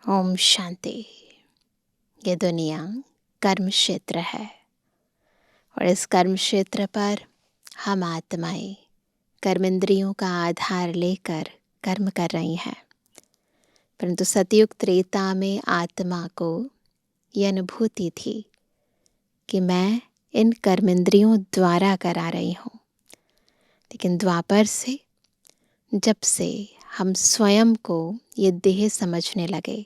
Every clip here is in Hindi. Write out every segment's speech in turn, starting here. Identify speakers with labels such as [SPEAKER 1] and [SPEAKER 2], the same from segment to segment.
[SPEAKER 1] ओम शांति। ये दुनिया कर्म क्षेत्र है और इस कर्म क्षेत्र पर हम आत्माएं कर्मेंद्रियों का आधार लेकर कर्म कर रही हैं। परंतु सतयुग त्रेता में आत्मा को यह अनुभूति थी कि मैं इन कर्मेंद्रियों द्वारा करा रही हूँ। लेकिन द्वापर से जब से हम स्वयं को ये देह समझने लगे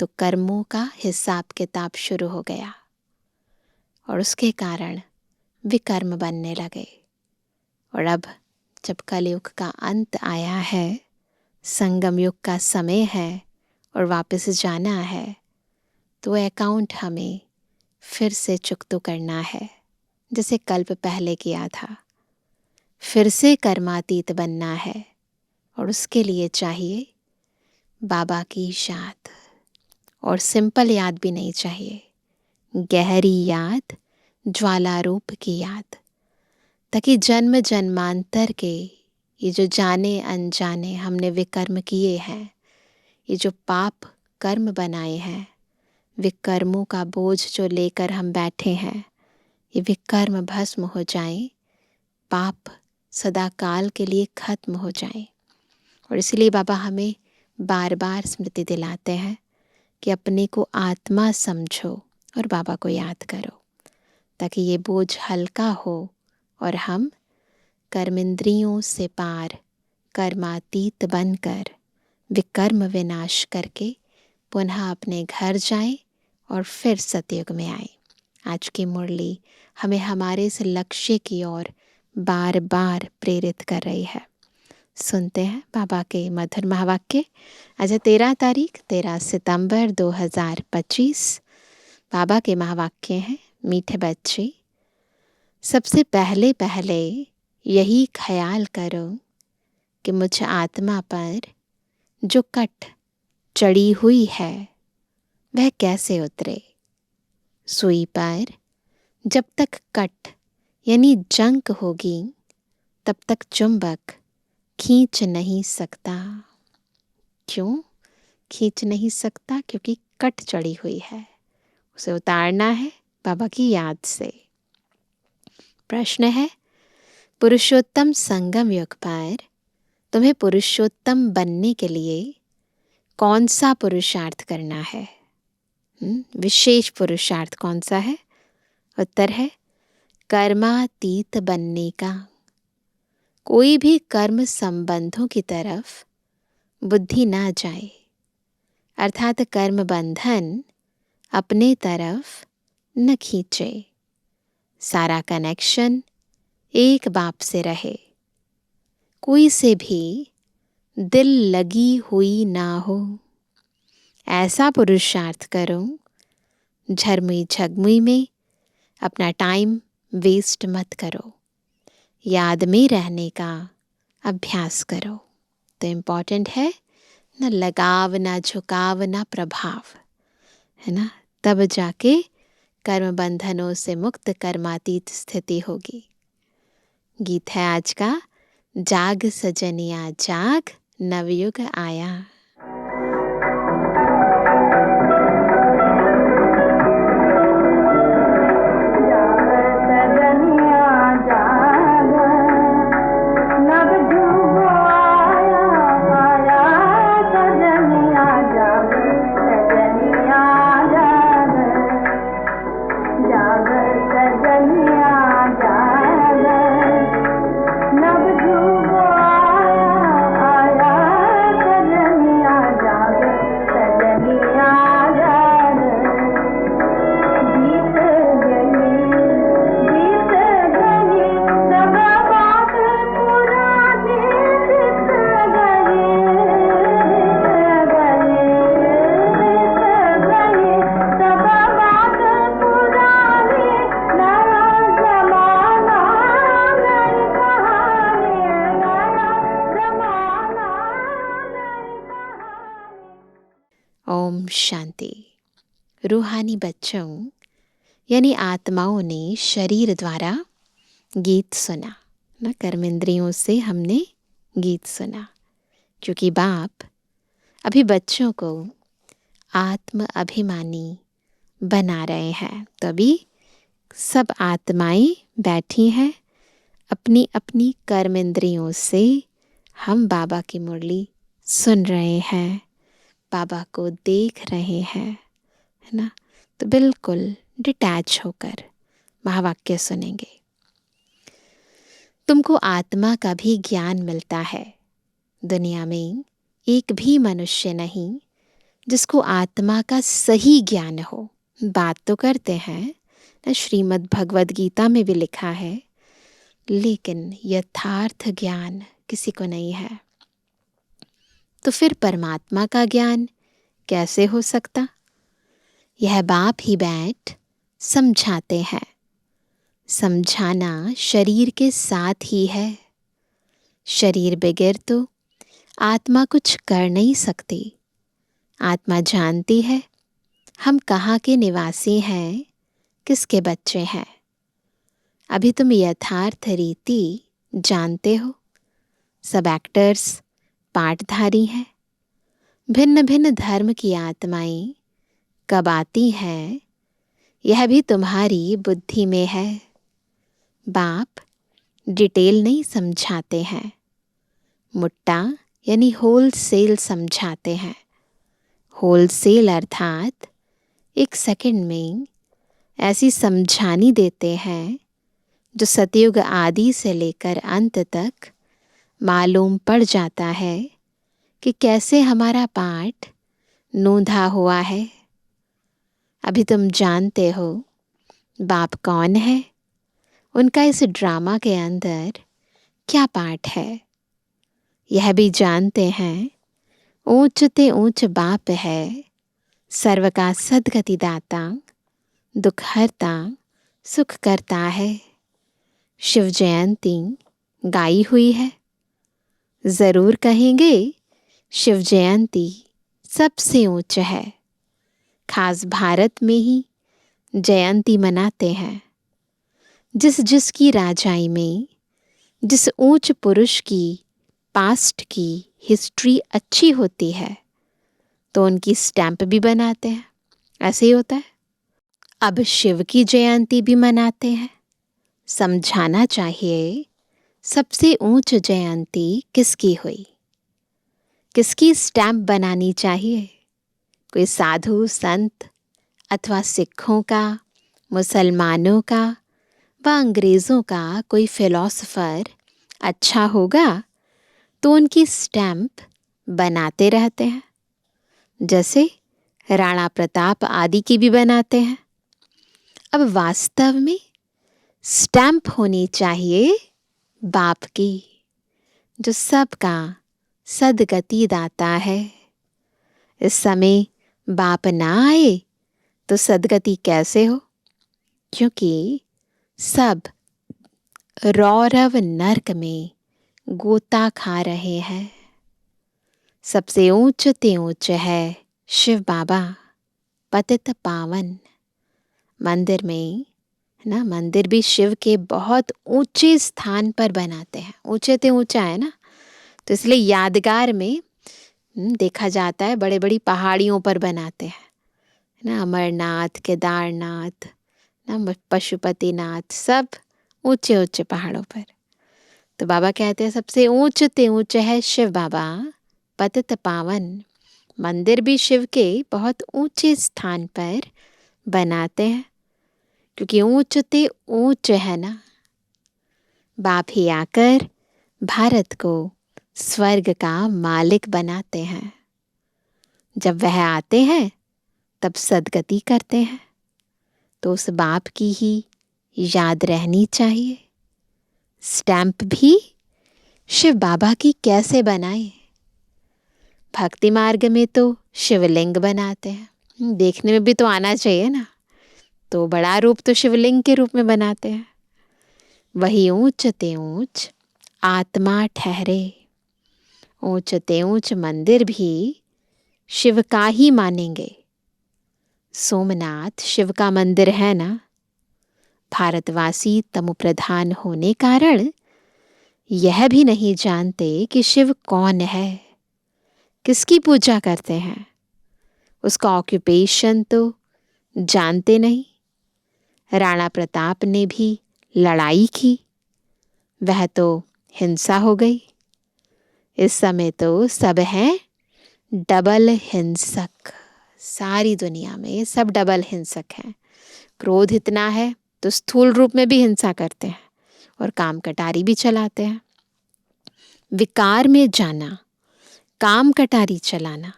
[SPEAKER 1] तो कर्मों का हिसाब किताब शुरू हो गया और उसके कारण विकर्म बनने लगे। और अब जब कलयुग का अंत आया है, संगम युग का समय है और वापस जाना है, तो अकाउंट हमें फिर से चुकता करना है, जैसे कल्प पहले किया था। फिर से कर्मातीत बनना है और उसके लिए चाहिए बाबा की याद। और सिंपल याद भी नहीं चाहिए, गहरी याद, ज्वालारूप की याद, ताकि जन्म जन्मांतर के ये जो जाने अनजाने हमने विकर्म किए हैं, ये जो पाप कर्म बनाए हैं, विकर्मों का बोझ जो लेकर हम बैठे हैं, ये विकर्म भस्म हो जाएं, पाप सदा काल के लिए खत्म हो जाएं। और इसलिए बाबा हमें बार बार स्मृति दिलाते हैं कि अपने को आत्मा समझो और बाबा को याद करो, ताकि ये बोझ हल्का हो और हम कर्मेंद्रियों से पार कर्मातीत बनकर विकर्म विनाश करके पुनः अपने घर जाएं और फिर सतयुग में आए। आज की मुरली हमें हमारे इस लक्ष्य की ओर बार बार प्रेरित कर रही है। सुनते हैं बाबा के मधुर महावाक्य। आज 13 सितंबर 2025। बाबा के महावाक्य हैं, मीठे बच्चे, सबसे पहले यही ख्याल करो कि मुझ आत्मा पर जो कट चढ़ी हुई है वह कैसे उतरे। सुई पर जब तक कट यानी जंक होगी तब तक चुंबक खींच नहीं सकता। क्यों खींच नहीं सकता? क्योंकि कट चढ़ी हुई है, उसे उतारना है बाबा की याद से। प्रश्न है, पुरुषोत्तम संगम युग पर तुम्हें पुरुषोत्तम बनने के लिए कौन सा पुरुषार्थ करना है? विशेष पुरुषार्थ कौन सा है? उत्तर है कर्मातीत बनने का। कोई भी कर्म संबंधों की तरफ बुद्धि ना जाए, अर्थात कर्म बंधन अपने तरफ न खींचे। सारा कनेक्शन एक बाप से रहे, कोई से भी दिल लगी हुई ना हो। ऐसा पुरुषार्थ करो, झरमुई झगमुई में अपना टाइम वेस्ट मत करो, याद में रहने का अभ्यास करो। तो इम्पॉर्टेंट है न लगाव, ना झुकाव, ना प्रभाव, है ना? तब जाके कर्म बंधनों से मुक्त कर्मातीत स्थिति होगी। गीत है आज का, जाग सजनिया जाग, नवयुग आया। ओम शांति। रूहानी बच्चों यानी आत्माओं ने शरीर द्वारा गीत सुना ना, कर्मेंद्रियों से हमने गीत सुना, क्योंकि बाप अभी बच्चों को आत्म अभिमानी बना रहे हैं। तो अभी सब आत्माएं बैठी हैं, अपनी अपनी कर्म इंद्रियों से हम बाबा की मुरली सुन रहे हैं, बाबा को देख रहे हैं, है ना। तो बिल्कुल डिटैच होकर महावाक्य सुनेंगे। तुमको आत्मा का भी ज्ञान मिलता है। दुनिया में एक भी मनुष्य नहीं जिसको आत्मा का सही ज्ञान हो। बात तो करते हैं ना, श्रीमद् भगवद गीता में भी लिखा है, लेकिन यथार्थ ज्ञान किसी को नहीं है। तो फिर परमात्मा का ज्ञान कैसे हो सकता? यह बाप ही बैठ समझाते हैं। समझाना शरीर के साथ ही है। शरीर बगैर तो आत्मा कुछ कर नहीं सकती। आत्मा जानती है हम कहाँ के निवासी हैं, किसके बच्चे हैं। अभी तुम यथार्थ रीति जानते हो। सब एक्टर्स पाठधारी हैं। भिन्न भिन्न धर्म की आत्माएं कब आती हैं, यह भी तुम्हारी बुद्धि में है। बाप डिटेल नहीं समझाते हैं, मुट्टा यानी होलसेल समझाते हैं। होलसेल अर्थात एक सेकंड में ऐसी समझानी देते हैं जो सतयुग आदि से लेकर अंत तक मालूम पड़ जाता है कि कैसे हमारा पाठ नोंधा हुआ है। अभी तुम जानते हो बाप कौन है, उनका इस ड्रामा के अंदर क्या पाठ है। यह भी जानते हैं ऊंच ते ऊंच बाप है, सर्व का सद्गति दाता, दुख हरता सुख करता है। शिव जयंती गाई हुई है, जरूर कहेंगे शिव जयंती सबसे ऊंच है। खास भारत में ही जयंती मनाते हैं। जिस जिसकी राजाई में जिस ऊंच पुरुष की पास्ट की हिस्ट्री अच्छी होती है तो उनकी स्टैंप भी बनाते हैं। ऐसे ही होता है। अब शिव की जयंती भी मनाते हैं। समझाना चाहिए सबसे ऊंच जयंती किसकी हुई, किसकी स्टैंप बनानी चाहिए। कोई साधु संत अथवा सिखों का, मुसलमानों का व अंग्रेज़ों का कोई फिलॉसफर अच्छा होगा तो उनकी स्टैंप बनाते रहते हैं। जैसे राणा प्रताप आदि की भी बनाते हैं। अब वास्तव में स्टैंप होनी चाहिए बाप की, जो सबका सद्गति दाता है। इस समय बाप ना आए तो सद्गति कैसे हो, क्योंकि सब रौरव नर्क में गोता खा रहे हैं। सबसे ऊंच ते ऊंच है शिव बाबा, पतित पावन। मंदिर में ना, मंदिर भी शिव के बहुत ऊंचे स्थान पर बनाते हैं। ऊंचे ते ऊंचा है ना, तो इसलिए यादगार में देखा जाता है बड़े बड़ी पहाड़ियों पर बनाते हैं ना। अमरनाथ, केदारनाथ ना, पशुपतिनाथ, सब ऊंचे ऊंचे पहाड़ों पर। तो बाबा कहते हैं सबसे ऊंच ते ऊंच है शिव बाबा, पतित पावन। मंदिर भी शिव के बहुत ऊंचे स्थान पर बनाते हैं, क्योंकि ऊंच ते ऊंच है ना। बाप ही आकर भारत को स्वर्ग का मालिक बनाते हैं। जब वह आते हैं तब सद्गति करते हैं, तो उस बाप की ही याद रहनी चाहिए। स्टैंप भी शिव बाबा की कैसे बनाए? भक्ति मार्ग में तो शिवलिंग बनाते हैं। देखने में भी तो आना चाहिए ना, तो बड़ा रूप तो शिवलिंग के रूप में बनाते हैं। वही ऊंच ते ऊंच आत्मा ठहरे। ऊंच ते ऊंच मंदिर भी शिव का ही मानेंगे। सोमनाथ शिव का मंदिर है ना। भारतवासी तमो प्रधान होने कारण यह भी नहीं जानते कि शिव कौन है, किसकी पूजा करते हैं। उसका ऑक्यूपेशन तो जानते नहीं। राणा प्रताप ने भी लड़ाई की, वह तो हिंसा हो गई। इस समय तो सब हैं डबल हिंसक। सारी दुनिया में सब डबल हिंसक हैं। क्रोध इतना है तो स्थूल रूप में भी हिंसा करते हैं और काम कटारी भी चलाते हैं। विकार में जाना, काम कटारी चलाना,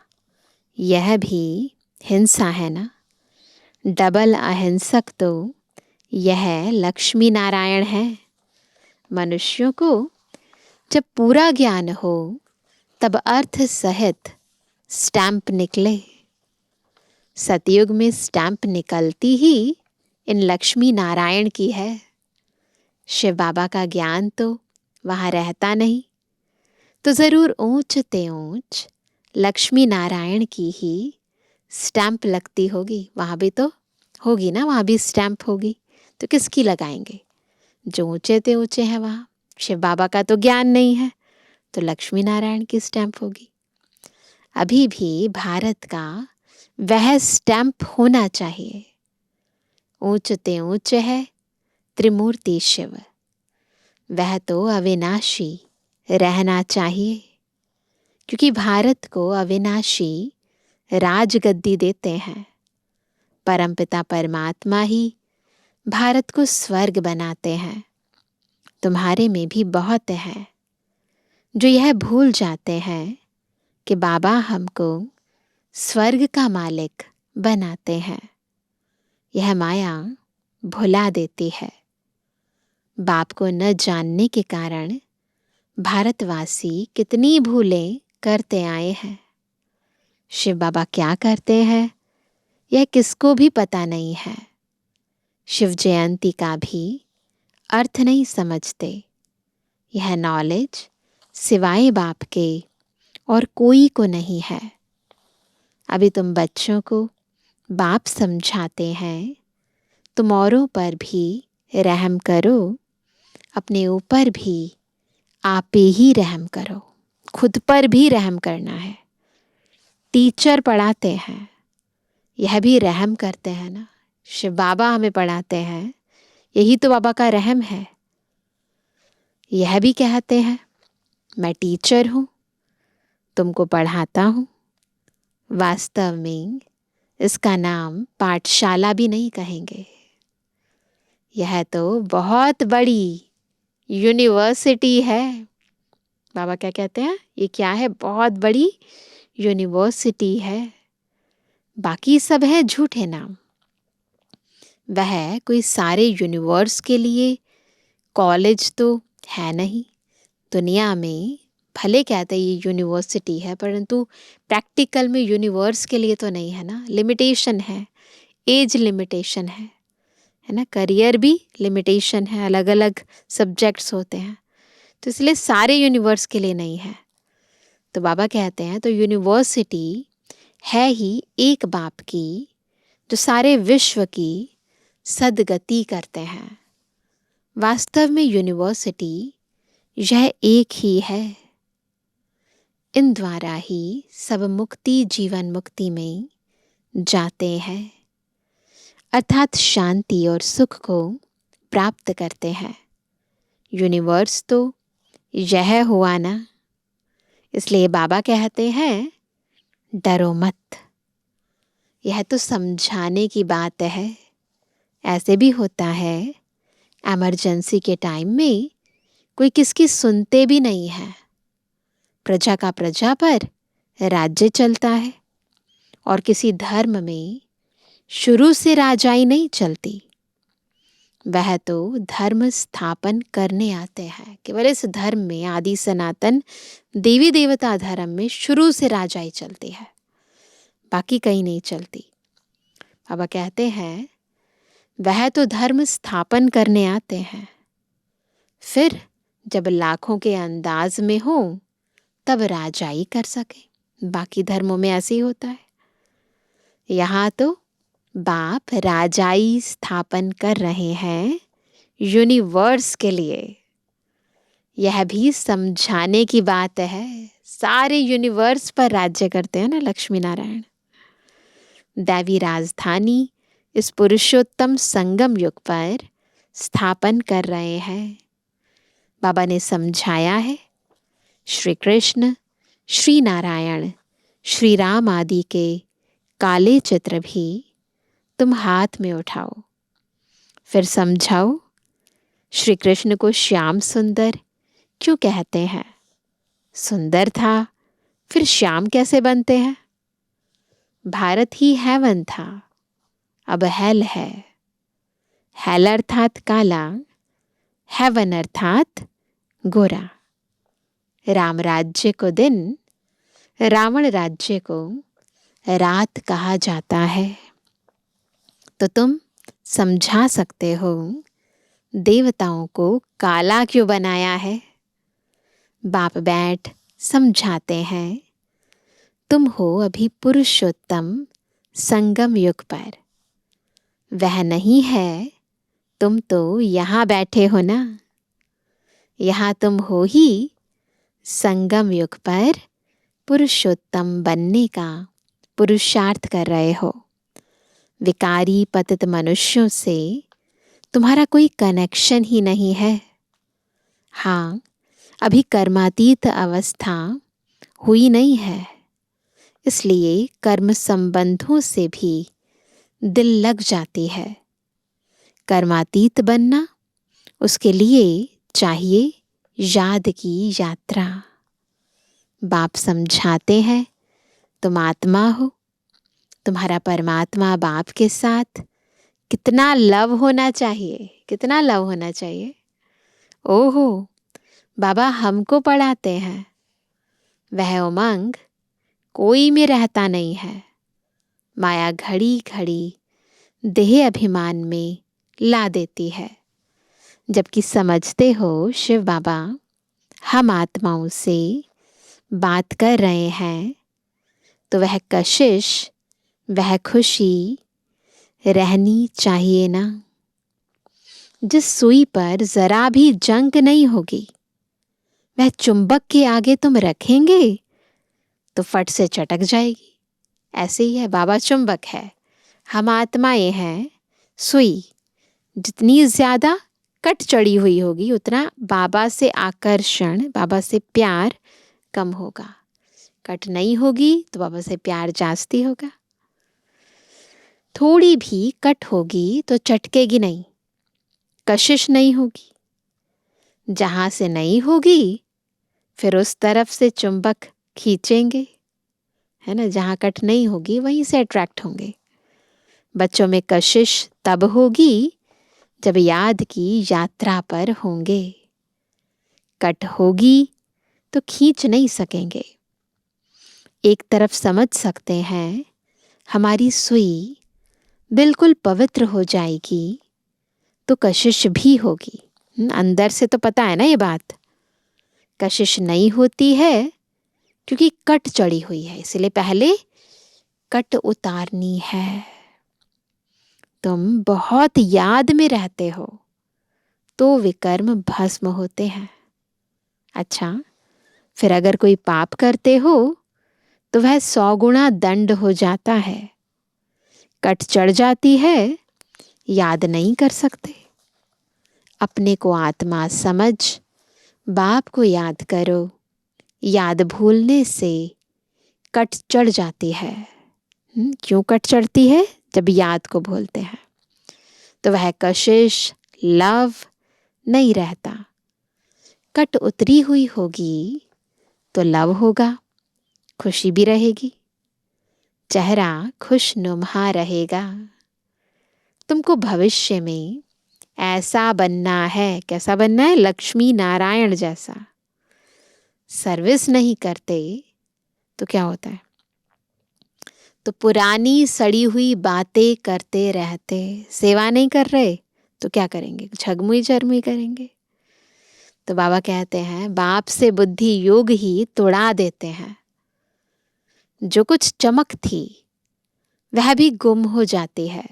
[SPEAKER 1] यह भी हिंसा है ना। डबल अहिंसक तो यह लक्ष्मी नारायण है। मनुष्यों को जब पूरा ज्ञान हो तब अर्थ सहित स्टैंप निकले। सतयुग में स्टैंप निकलती ही इन लक्ष्मी नारायण की है। शिव बाबा का ज्ञान तो वहाँ रहता नहीं, तो ज़रूर ऊंच ते ऊंच लक्ष्मी नारायण की ही स्टैंप लगती होगी। वहाँ भी तो होगी ना, वहाँ भी स्टैंप होगी। तो किसकी लगाएंगे? जो ऊंचे ते ऊंचे हैं वहाँ। शिव बाबा का तो ज्ञान नहीं है, तो लक्ष्मी नारायण की स्टैंप होगी। अभी भी भारत का वह स्टैंप होना चाहिए। ऊंच ते ऊंचे है त्रिमूर्ति शिव, वह तो अविनाशी रहना चाहिए। क्योंकि भारत को अविनाशी राजगद्दी देते हैं। परमपिता परमात्मा ही भारत को स्वर्ग बनाते हैं। तुम्हारे में भी बहुत है जो यह भूल जाते हैं कि बाबा हमको स्वर्ग का मालिक बनाते हैं। यह माया भुला देती है। बाप को न जानने के कारण भारतवासी कितनी भूलें करते आए हैं। शिव बाबा क्या करते हैं यह किसको भी पता नहीं है। शिव जयंती का भी अर्थ नहीं समझते। यह नॉलेज सिवाय बाप के और कोई को नहीं है। अभी तुम बच्चों को बाप समझाते हैं, तुम औरों पर भी रहम करो, अपने ऊपर भी आप ही रहम करो। खुद पर भी रहम करना है। टीचर पढ़ाते हैं, यह भी रहम करते हैं ना। शिव बाबा हमें पढ़ाते हैं, यही तो बाबा का रहम है। यह भी कहते हैं मैं टीचर हूँ, तुमको पढ़ाता हूँ। वास्तव में इसका नाम पाठशाला भी नहीं कहेंगे। यह तो बहुत बड़ी यूनिवर्सिटी है। बाबा क्या कहते हैं? ये क्या है? बहुत बड़ी यूनिवर्सिटी है। बाकी सब है झूठे नाम। वह कोई सारे यूनिवर्स के लिए कॉलेज तो है नहीं। दुनिया में भले कहते ये यूनिवर्सिटी है, परंतु प्रैक्टिकल में यूनिवर्स के लिए तो नहीं है ना। लिमिटेशन है, एज लिमिटेशन है ना। करियर भी लिमिटेशन है, अलग अलग सब्जेक्ट्स होते हैं, तो इसलिए सारे यूनिवर्स के लिए नहीं है। तो बाबा कहते हैं तो यूनिवर्सिटी है ही एक बाप की, जो सारे विश्व की सदगति करते हैं। वास्तव में यूनिवर्सिटी यह एक ही है। इन द्वारा ही सब मुक्ति जीवन मुक्ति में जाते हैं, अर्थात शांति और सुख को प्राप्त करते हैं। यूनिवर्स तो यह हुआ ना। इसलिए बाबा कहते हैं डरो मत। यह तो समझाने की बात है। ऐसे भी होता है इमरजेंसी के टाइम में कोई किसकी सुनते भी नहीं है। प्रजा का प्रजा पर राज्य चलता है, और किसी धर्म में शुरू से राजाई नहीं चलती। वह तो धर्म स्थापन करने आते हैं। केवल इस धर्म में, आदि सनातन देवी देवता धर्म में शुरू से राजाई चलती है, बाकी कहीं नहीं चलती। बाबा कहते हैं वह तो धर्म स्थापन करने आते हैं, फिर जब लाखों के अंदाज में हो तब राजाई कर सके। बाकी धर्मों में ऐसे ही होता है। यहाँ तो बाप राजाई स्थापन कर रहे हैं यूनिवर्स के लिए। यह भी समझाने की बात है। सारे यूनिवर्स पर राज्य करते हैं ना लक्ष्मी नारायण। दैवी राजधानी इस पुरुषोत्तम संगम युग पर स्थापन कर रहे हैं। बाबा ने समझाया है, श्री कृष्ण, श्री नारायण, श्री राम आदि के काले चित्र भी तुम हाथ में उठाओ, फिर समझाओ श्री कृष्ण को श्याम सुंदर क्यों कहते हैं। सुंदर था, फिर श्याम कैसे बनते हैं। भारत ही हैवन था, अब हेल है। हेल अर्थात काला, हैवन अर्थात गोरा। राम राज्य को दिन, रावण राज्य को रात कहा जाता है। तो तुम समझा सकते हो देवताओं को काला क्यों बनाया है। बाप बैठ समझाते हैं, तुम हो अभी पुरुषोत्तम संगम युग पर। वह नहीं है, तुम तो यहाँ बैठे हो ना। यहाँ तुम हो ही संगम युग पर पुरुषोत्तम बनने का पुरुषार्थ कर रहे हो। विकारी पतित मनुष्यों से तुम्हारा कोई कनेक्शन ही नहीं है। हाँ, अभी कर्मातीत अवस्था हुई नहीं है, इसलिए कर्म संबंधों से भी दिल लग जाती है। कर्मातीत बनना, उसके लिए चाहिए याद की यात्रा। बाप समझाते हैं, तुम आत्मा हो, तुम्हारा परमात्मा बाप के साथ कितना लव होना चाहिए, कितना लव होना चाहिए। ओहो, बाबा हमको पढ़ाते हैं, वह उमंग कोई में रहता नहीं है। माया घड़ी घड़ी देह अभिमान में ला देती है। जबकि समझते हो शिव बाबा हम आत्माओं से बात कर रहे हैं, तो वह कशिश, वह खुशी रहनी चाहिए ना। जिस सुई पर जरा भी जंग नहीं होगी, वह चुंबक के आगे तुम रखेंगे तो फट से चटक जाएगी। ऐसे ही है, बाबा चुंबक है, हम आत्माएं हैं सुई। जितनी ज्यादा कट चढ़ी हुई होगी, उतना बाबा से आकर्षण, बाबा से प्यार कम होगा। कट नहीं होगी तो बाबा से प्यार जास्ती होगा। थोड़ी भी कट होगी तो चटकेगी नहीं, कशिश नहीं होगी। जहां से नहीं होगी फिर उस तरफ से चुंबक खींचेंगे, है ना। जहां कट नहीं होगी वहीं से अट्रैक्ट होंगे। बच्चों में कशिश तब होगी जब याद की यात्रा पर होंगे। कट होगी तो खींच नहीं सकेंगे। एक तरफ समझ सकते हैं, हमारी सुई बिल्कुल पवित्र हो जाएगी तो कशिश भी होगी। अंदर से तो पता है ना ये बात। कशिश नहीं होती है क्योंकि कट चढ़ी हुई है, इसलिए पहले कट उतारनी है। तुम बहुत याद में रहते हो तो विकर्म भस्म होते हैं। अच्छा, फिर अगर कोई पाप करते हो तो वह 100 गुना दंड हो जाता है। कट चढ़ जाती है, याद नहीं कर सकते। अपने को आत्मा समझ बाप को याद करो। याद भूलने से कट चढ़ जाती है। क्यों कट चढ़ती है? जब याद को भूलते हैं तो वह कशिश, लव नहीं रहता। कट उतरी हुई होगी तो लव होगा, खुशी भी रहेगी, चेहरा खुशनुमा रहेगा। तुमको भविष्य में ऐसा बनना है। कैसा बनना है? लक्ष्मी नारायण जैसा। सर्विस नहीं करते तो क्या होता है? तो पुरानी सड़ी हुई बातें करते रहते। सेवा नहीं कर रहे तो क्या करेंगे? झगमुई झरमुई करेंगे। तो बाबा कहते हैं, बाप से बुद्धि योग ही तोड़ा देते हैं। जो कुछ चमक थी वह भी गुम हो जाती है।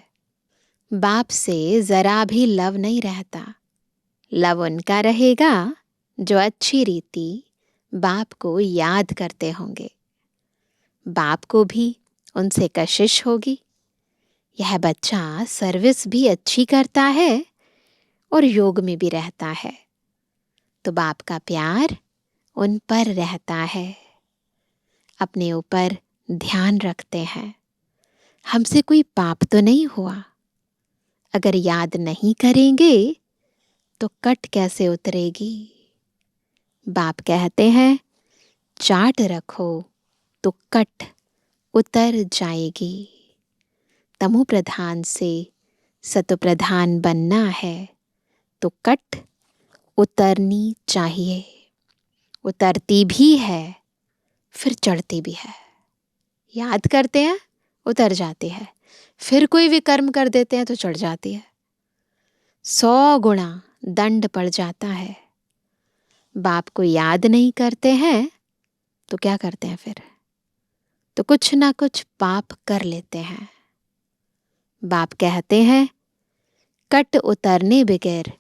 [SPEAKER 1] बाप से जरा भी लव नहीं रहता। लव उनका रहेगा जो अच्छी रीति बाप को याद करते होंगे। बाप को भी उनसे कशिश होगी, यह बच्चा सर्विस भी अच्छी करता है और योग में भी रहता है, तो बाप का प्यार उन पर रहता है, अपने ऊपर ध्यान रखते हैं। हमसे कोई पाप तो नहीं हुआ। अगर याद नहीं करेंगे तो कट कैसे उतरेगी। बाप कहते हैं चाट रखो तो कट उतर जाएगी। तमो प्रधान से सतो प्रधान बनना है तो कट उतरनी चाहिए। उतरती भी है फिर चढ़ती भी है। याद करते हैं उतर जाती है, फिर कोई विकर्म कर देते हैं तो चढ़ जाती है। 100 गुणा दंड पड़ जाता है। बाप को याद नहीं करते हैं तो क्या करते हैं फिर? तो कुछ ना कुछ पाप कर लेते हैं। बाप कहते हैं कट उतरने बगैर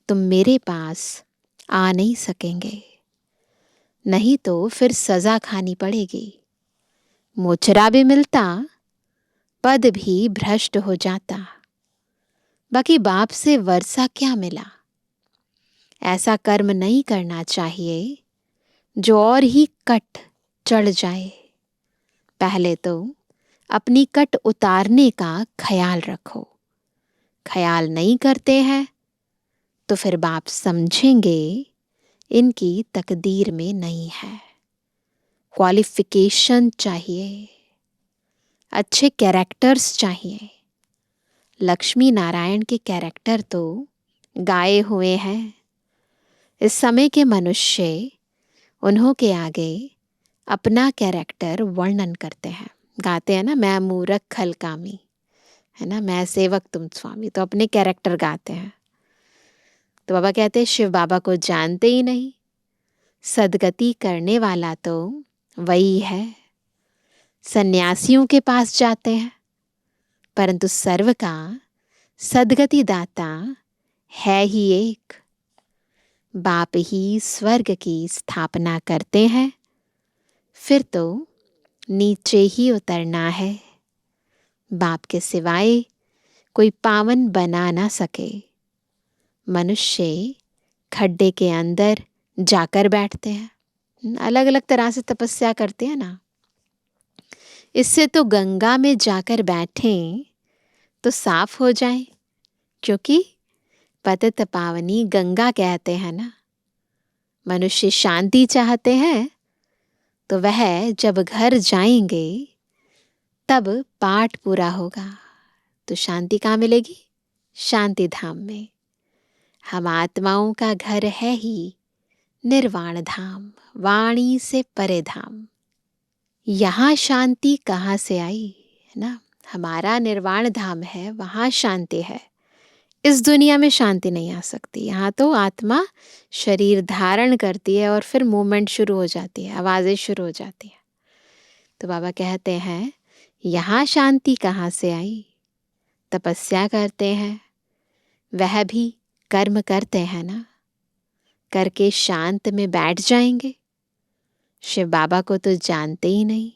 [SPEAKER 1] तुम मेरे पास आ नहीं सकेंगे, नहीं तो फिर सजा खानी पड़ेगी। मोचरा भी मिलता, पद भी भ्रष्ट हो जाता, बाकी बाप से वर्षा क्या मिला। ऐसा कर्म नहीं करना चाहिए जो और ही कट चढ़ जाए। पहले तो अपनी कट उतारने का ख्याल रखो। ख्याल नहीं करते हैं तो फिर बाप समझेंगे इनकी तकदीर में नहीं है। क्वालिफिकेशन चाहिए, अच्छे कैरेक्टर्स चाहिए। लक्ष्मी नारायण के कैरेक्टर तो गाए हुए हैं। इस समय के मनुष्य उन्हों के आगे अपना कैरेक्टर वर्णन करते हैं, गाते हैं ना, मैं मूरख खल कामी, है ना, मैं सेवक तुम स्वामी, तो अपने कैरेक्टर गाते हैं। तो बाबा कहते हैं शिव बाबा को जानते ही नहीं। सदगति करने वाला तो वही है। सन्यासियों के पास जाते हैं परंतु सर्व का सदगति दाता है ही एक। बाप ही स्वर्ग की स्थापना करते हैं, फिर तो नीचे ही उतरना है। बाप के सिवाय कोई पावन बना ना सके। मनुष्य खड्डे के अंदर जाकर बैठते हैं, अलग अलग तरह से तपस्या करते हैं ना। इससे तो गंगा में जाकर बैठें तो साफ हो जाए, क्योंकि पतित पावनी गंगा कहते हैं ना। मनुष्य शांति चाहते हैं तो वह जब घर जाएंगे तब पाठ पूरा होगा। तो शांति कहाँ मिलेगी? शांति धाम में। हम आत्माओं का घर है ही निर्वाण धाम, वाणी से परे धाम। यहाँ शांति कहाँ से आई, है ना। हमारा निर्वाण धाम है, वहाँ शांति है। इस दुनिया में शांति नहीं आ सकती। यहाँ तो आत्मा शरीर धारण करती है और फिर मूवमेंट शुरू हो जाती है, आवाज़ें शुरू हो जाती हैं। तो बाबा कहते हैं यहाँ शांति कहाँ से आई? तपस्या करते हैं, वह भी कर्म करते हैं ना, करके शांत में बैठ जाएंगे। शिव बाबा को तो जानते ही नहीं।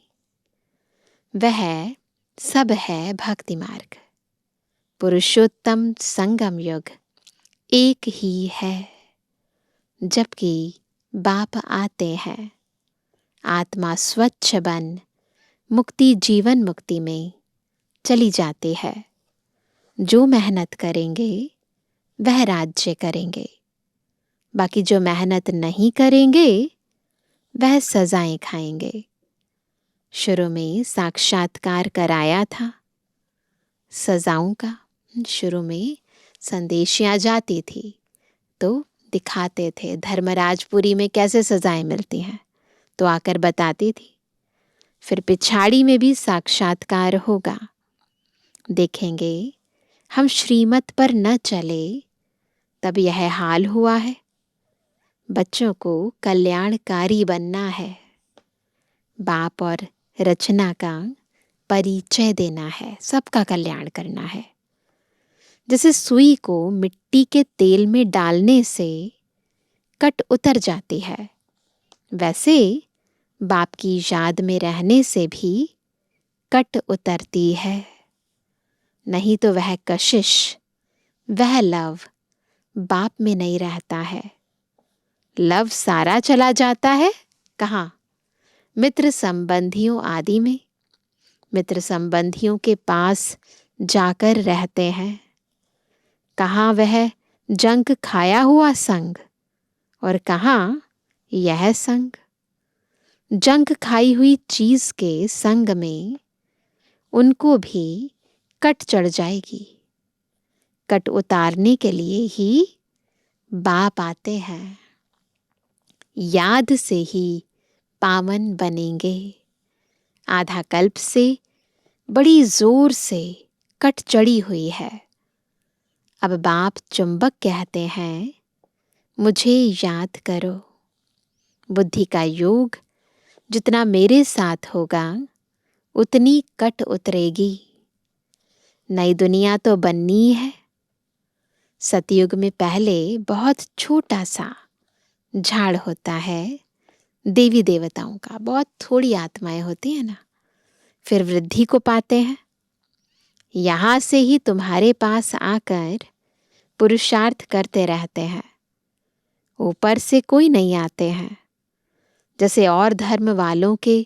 [SPEAKER 1] वह सब है भक्ति मार्ग, पुरुषोत्तम संगम युग एक ही है। जबकि बाप आते हैं, आत्मा स्वच्छ बन मुक्ति जीवन मुक्ति में चली जाती है। जो मेहनत करेंगे वह राज्य करेंगे, बाकी जो मेहनत नहीं करेंगे वह सजाएं खाएंगे। शुरू में साक्षात्कार कराया था सजाओं का। शुरू में संदेश आ जाती थी तो दिखाते थे धर्मराजपुरी में कैसे सजाएं मिलती हैं, तो आकर बताती थी। फिर पिछाड़ी में भी साक्षात्कार होगा, देखेंगे हम श्रीमत पर न चले तब यह हाल हुआ है। बच्चों को कल्याणकारी बनना है, बाप और रचना का परिचय देना है, सबका कल्याण करना है। जैसे सुई को मिट्टी के तेल में डालने से कट उतर जाती है, वैसे बाप की याद में रहने से भी कट उतरती है। नहीं तो वह कशिश, वह लव बाप में नहीं रहता है। लव सारा चला जाता है कहाँ? मित्र संबंधियों आदि में। मित्र संबंधियों के पास जाकर रहते हैं। कहाँ वह जंक खाया हुआ संग और कहाँ यह संग। जंक खाई हुई चीज के संग में उनको भी कट चढ़ जाएगी। कट उतारने के लिए ही बाप आते हैं। याद से ही पावन बनेंगे। आधा कल्प से बड़ी जोर से कट चढ़ी हुई है। अब बाप चुंबक कहते हैं, मुझे याद करो। बुद्धि का योग जितना मेरे साथ होगा उतनी कट उतरेगी। नई दुनिया तो बननी है। सतयुग में पहले बहुत छोटा सा झाड़ होता है देवी देवताओं का, बहुत थोड़ी आत्माएं होती है ना। फिर वृद्धि को पाते हैं। यहाँ से ही तुम्हारे पास आकर पुरुषार्थ करते रहते हैं। ऊपर से कोई नहीं आते हैं। जैसे और धर्म वालों के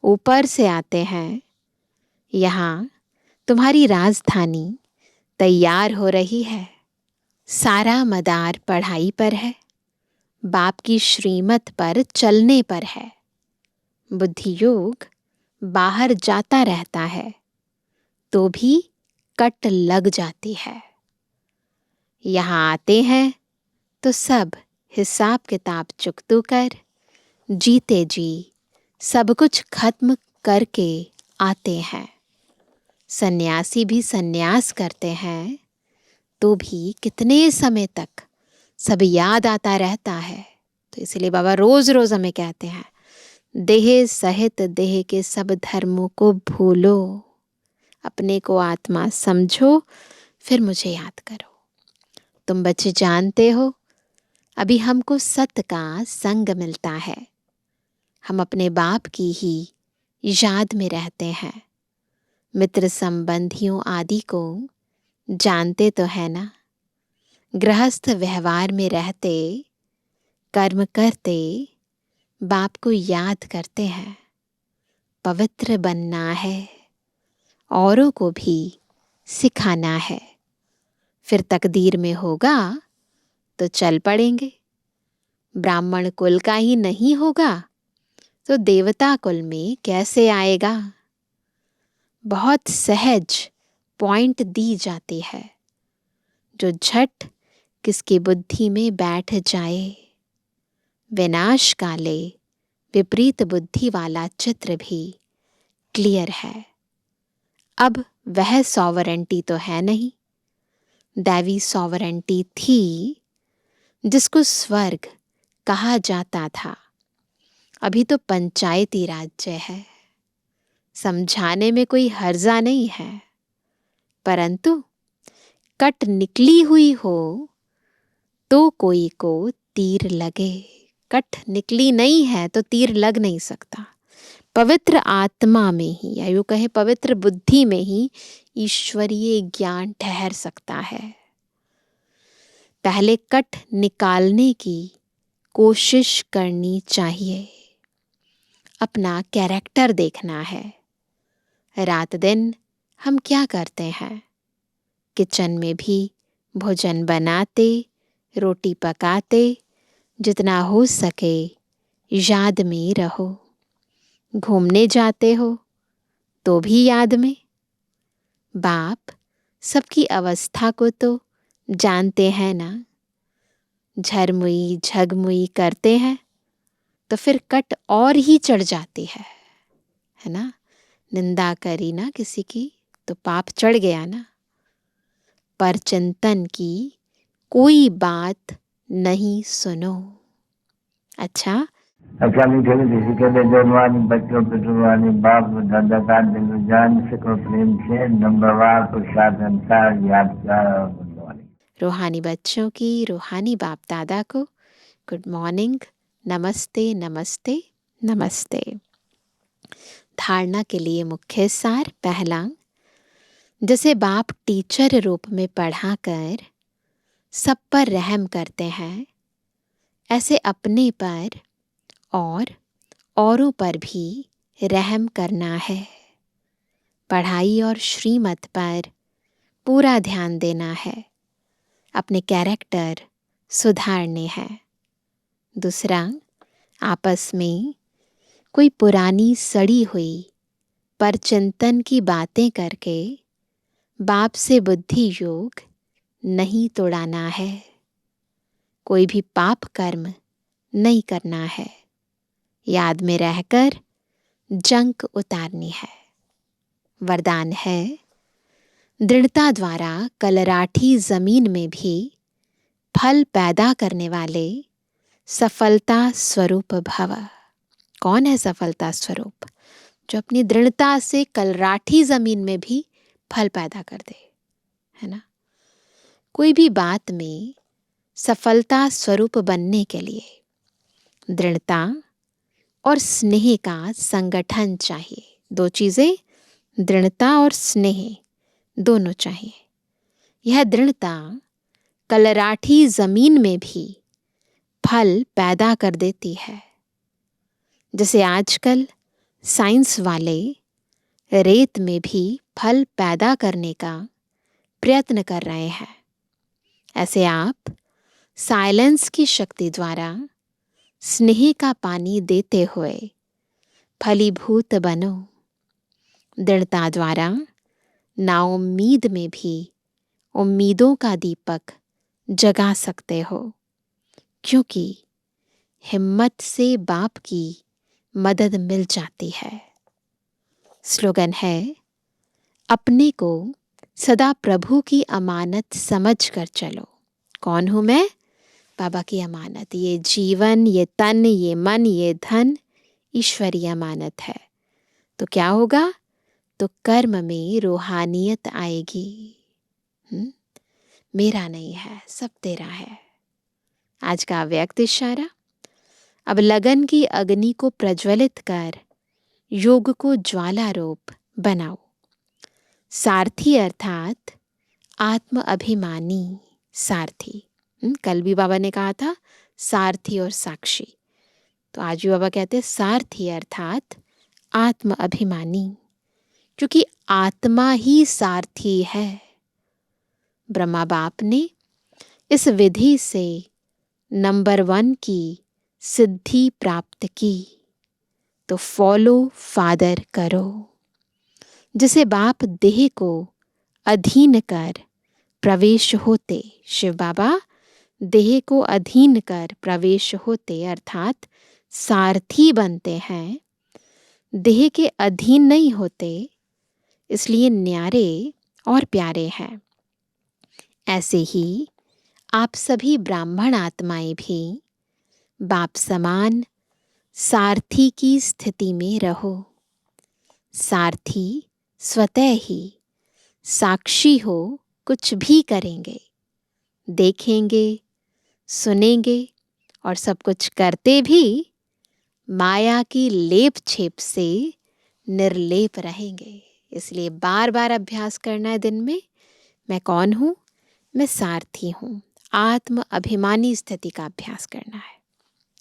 [SPEAKER 1] ऊपर से आते हैं, यहाँ तुम्हारी राजधानी तैयार हो रही है। सारा मदार पढ़ाई पर है, बाप की श्रीमत पर चलने पर है। बुद्धि योग बाहर जाता रहता है तो भी कट लग जाती है। यहाँ आते हैं तो सब हिसाब किताब चुकतू कर जीते जी सब कुछ खत्म करके आते हैं। सन्यासी भी सन्यास करते हैं तो भी कितने समय तक सब याद आता रहता है। तो इसलिए बाबा रोज रोज हमें कहते हैं, देह सहित देह के सब धर्मों को भूलो, अपने को आत्मा समझो, फिर मुझे याद करो। तुम बच्चे जानते हो, अभी हमको सत्य का संग मिलता है। हम अपने बाप की ही याद में रहते हैं। मित्र संबंधियों आदि को जानते तो है ना। गृहस्थ व्यवहार में रहते, कर्म करते, बाप को याद करते हैं। पवित्र बनना है, औरों को भी सिखाना है। फिर तकदीर में होगा तो चल पड़ेंगे। ब्राह्मण कुल का ही नहीं होगा तो देवता कुल में कैसे आएगा? बहुत सहज पॉइंट दी जाती है, जो झट किसकी बुद्धि में बैठ जाए। विनाश काले विपरीत बुद्धि वाला चित्र भी क्लियर है। अब वह सॉवरेंटी तो है नहीं। दैवी सॉवरेंटी थी जिसको स्वर्ग कहा जाता था। अभी तो पंचायती राज्य है। समझाने में कोई हर्जा नहीं है, परंतु कट निकली हुई हो तो कोई को तीर लगे। कट निकली नहीं है तो तीर लग नहीं सकता। पवित्र आत्मा में ही, या यूं कहे पवित्र बुद्धि में ही ईश्वरीय ज्ञान ठहर सकता है। पहले कट निकालने की कोशिश करनी चाहिए। अपना कैरेक्टर देखना है। रात दिन हम क्या करते हैं? किचन में भी भोजन बनाते, रोटी पकाते, जितना हो सके याद में रहो। घूमने जाते हो तो भी याद में। बाप सबकी अवस्था को तो जानते हैं ना। झरमुई झगमुई करते हैं तो फिर कट और ही चढ़ जाती है ना। निंदा करी ना किसी की तो पाप चढ़ गया ना। पर चिंतन की कोई बात नहीं सुनो। अच्छा
[SPEAKER 2] मीठे किसी के लिए जवानी बच्चों पे जुबानी बाप दादा का दिल जान सको प्रेम से नंबरवार प्रसाद अनुसार यादगार और गुणवानी।
[SPEAKER 1] रूहानी बच्चों की रूहानी बाप दादा को गुड मॉर्निंग, नमस्ते नमस्ते नमस्ते। धारणा के लिए मुख्य सार। पहला, जैसे बाप टीचर रूप में पढ़ाकर सब पर रहम करते हैं, ऐसे अपने पर और औरों पर भी रहम करना है। पढ़ाई और श्रीमत पर पूरा ध्यान देना है, अपने कैरेक्टर सुधारने हैं। दूसरा, आपस में कोई पुरानी सड़ी हुई पर चिंतन की बातें करके बाप से बुद्धि योग नहीं तोड़ाना है। कोई भी पाप कर्म नहीं करना है। याद में रहकर जंक उतारनी है। वरदान है, दृढ़ता द्वारा कलराठी जमीन में भी फल पैदा करने वाले सफलता स्वरूप भव। कौन है सफलता स्वरूप? जो अपनी दृढ़ता से कलराठी जमीन में भी फल पैदा कर दे, है ना। कोई भी बात में सफलता स्वरूप बनने के लिए दृढ़ता और स्नेह का संगठन चाहिए। दो चीजें, दृढ़ता और स्नेह, दोनों चाहिए। यह दृढ़ता कलराठी जमीन में भी फल पैदा कर देती है। जैसे आजकल साइंस वाले रेत में भी फल पैदा करने का प्रयत्न कर रहे हैं, ऐसे आप साइलेंस की शक्ति द्वारा स्नेह का पानी देते हुए फलीभूत बनो। दृढ़ता द्वारा नाउम्मीद में भी उम्मीदों का दीपक जगा सकते हो, क्योंकि हिम्मत से बाप की मदद मिल जाती है। स्लोगन है, अपने को सदा प्रभु की अमानत समझ कर चलो। कौन हूं मैं? बाबा की अमानत। ये जीवन, ये तन, ये मन, ये धन ईश्वरीय अमानत है। तो क्या होगा? तो कर्म में रूहानियत आएगी। मेरा नहीं है, सब तेरा है। आज का व्यक्त इशारा, अब लगन की अग्नि को प्रज्वलित कर योग को ज्वाला रूप बनाओ। सारथी अर्थात आत्म अभिमानी सारथी। कल भी बाबा ने कहा था सारथी और साक्षी, तो आज भी बाबा कहते हैं सारथी अर्थात आत्म अभिमानी, क्योंकि आत्मा ही सारथी है। ब्रह्मा बाप ने इस विधि से नंबर 1 की सिद्धि प्राप्त की, तो फॉलो फादर करो। जिसे बाप देह को अधीन कर प्रवेश होते, शिव बाबा देह को अधीन कर प्रवेश होते अर्थात सारथी बनते हैं, देह के अधीन नहीं होते, इसलिए न्यारे और प्यारे हैं। ऐसे ही आप सभी ब्राह्मण आत्माएं भी बाप समान सारथी की स्थिति में रहो। सारथी स्वतः ही साक्षी हो, कुछ भी करेंगे, देखेंगे, सुनेंगे और सब कुछ करते भी माया की लेप छेप से निर्लेप रहेंगे। इसलिए बार बार अभ्यास करना है दिन में। मैं कौन हूँ? मैं सारथी हूँ। आत्म अभिमानी स्थिति का अभ्यास करना है।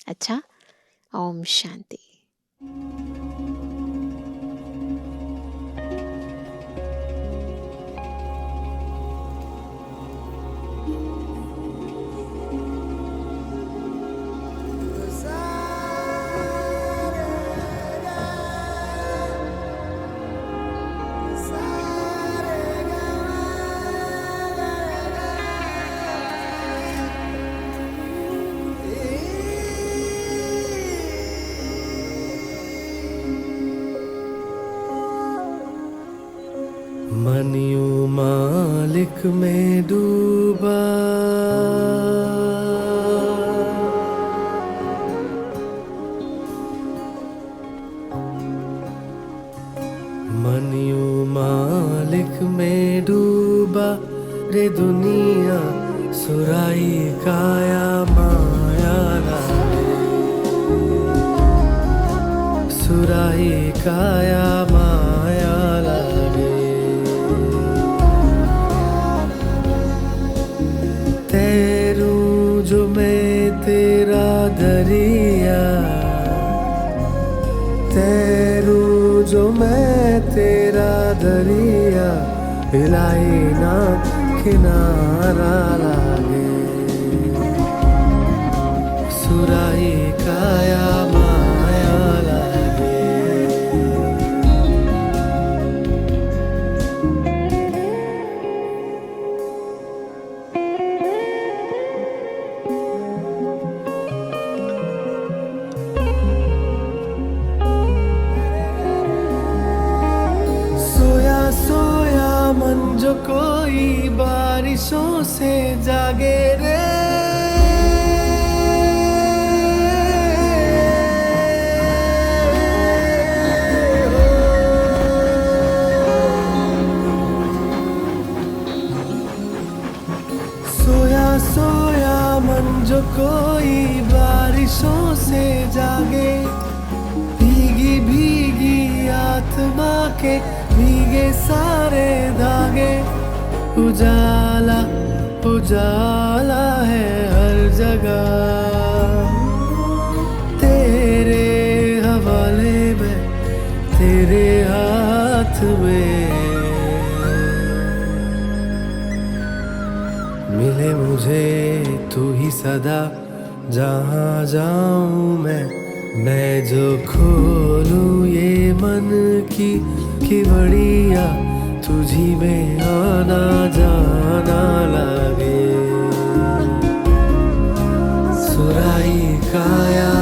[SPEAKER 1] अच्छा, ओम शांति।
[SPEAKER 3] मन यूं मालिक में डूबा, मन यूं मालिक में डूबा, रे दुनिया सुराई काया माया लागे, सुराई काया माया लागे। जो मैं तेरा दरिया, हिलाई ना किनारा लागे। सुराही काया माया लागे। सोया सोया मन जो कोई बारिशों से जागे रे। सोया सोया मन जो कोई बारिशों से जागे। भीगी भीगी आत्मा के भीगे सारे धागे। उजाला उजाला है हर जगह, तेरे हवाले में तेरे हाथ में। मिले मुझे तू ही सदा, जहाँ जाऊं मैं जो खोलूं ये मन की बढ़िया, तुझी में आना जाना लगे। सुराही काया